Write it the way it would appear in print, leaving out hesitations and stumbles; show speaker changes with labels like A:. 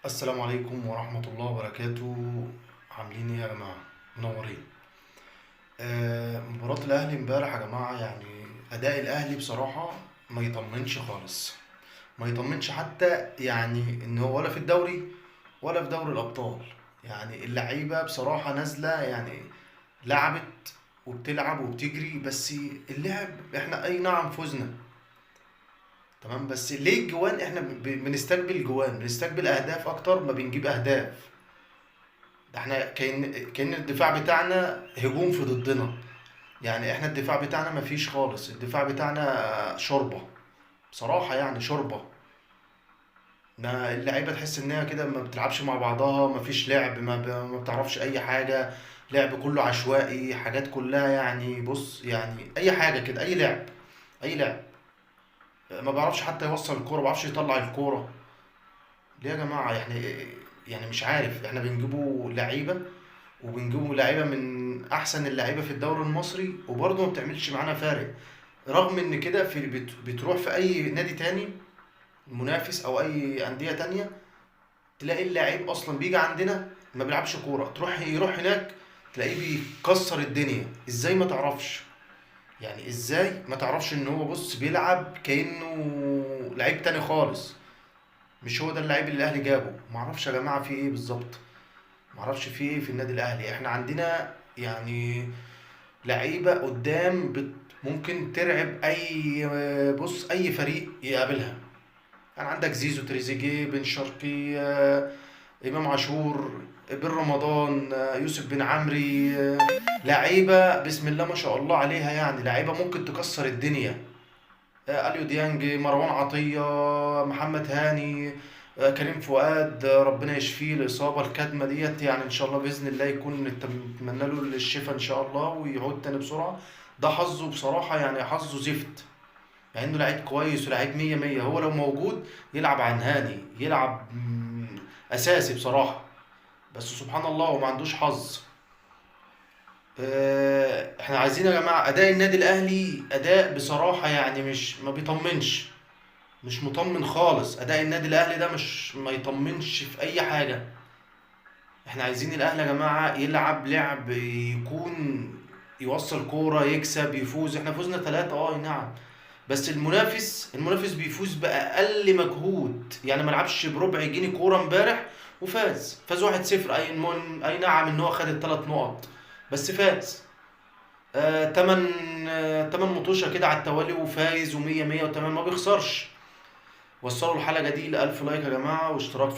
A: السلام عليكم ورحمة الله وبركاته. عاملين ايه يا جماعة؟ منورين. مباراة الأهلي امبارح يا جماعة، يعني أداء الأهلي بصراحة ما يطمنش خالص. ما يطمنش حتى يعني إن هو ولا في الدوري ولا في دوري الأبطال. يعني اللعيبة بصراحة نازلة، يعني لعبت وبتلعب وبتجري، بس اللعب احنا أي نعم فزنا تمام، بس ليه الجوان؟ احنا بنستقبل جوان، بنستقبل أهداف أكتر ما بنجيب أهداف. ده احنا كأن الدفاع بتاعنا هجوم في ضدنا. يعني احنا الدفاع بتاعنا مفيش خالص، الدفاع بتاعنا شوربة. بصراحة يعني شوربة. ما اللعيبة تحس ان هي كده ما بتلعبش مع بعضها، مفيش لعب، ما بتعرفش اي حاجة. لعب كله عشوائي، حاجات كلها يعني بص، يعني اي حاجة كده، اي لعب، اي لعب. ما بيعرفش حتى يوصل الكورة، ما بيعرفش يطلع الكورة. ليه يا جماعة؟ يعني مش عارف، احنا بنجيبوا لعيبة، وبنجيبوا لعيبه من احسن اللعيبه في الدوري المصري، وبرضه ما بتعملش معانا فارق. رغم ان كده بتروح في اي نادي تاني منافس او اي انديه تانية، تلاقي اللاعب اصلا بيجي عندنا ما بيلعبش كوره، يروح هناك تلاقيه بيكسر الدنيا. ازاي ما تعرفش؟ يعني ازاي ما تعرفش ان هو بص بيلعب كانه لعيب تاني خالص؟ مش هو ده اللعيب اللي الاهلي جابه؟ ما اعرفش يا جماعه في ايه بالظبط. ما اعرفش في ايه في النادي الاهلي. احنا عندنا يعني لعيبه قدام ممكن ترعب اي، بص اي فريق يقابلها. يعني عندك زيزو، تريزيجيه، بن شرقي، امام عاشور، بن رمضان، يوسف بن عمري، لعيبه بسم الله ما شاء الله عليها، يعني لعيبه ممكن تكسر الدنيا. اليو ديانج، مروان عطيه، محمد هاني، كريم فؤاد، ربنا يشفيه الاصابه الكدمه ديت، يعني ان شاء الله باذن الله يكون نتمنى له الشفاء ان شاء الله ويعود تاني بسرعه. ده حظه بصراحه، يعني حظه زفت. مع انه لعيب كويس ولعيب مية مية، هو لو موجود يلعب عن هاني، يلعب اساسي بصراحه. بس سبحان الله هو ما عندوش حظ. احنا عايزين يا جماعه اداء النادي الاهلي، اداء بصراحه يعني مش ما بيطمنش. مش مطمن خالص. اداء النادي الاهلي ده مش ما يطمنش في اي حاجه. احنا عايزين الاهلي يا جماعه يلعب لعب يكون، يوصل كوره، يكسب، يفوز. احنا فزنا ثلاثة، نعم. بس المنافس بيفوز باقل مجهود، يعني ما لعبش بربع جنيه كوره امبارح وفاز 1-0. اي نعم ان هو خد الثلاث نقط، بس فاز. تمن تمن مطوشه كده على التوالي وفايز، ومية مية وتمام، ما بيخسرش. وصلوا الحلقة دي ل1000 لايك يا جماعة، واشتراك في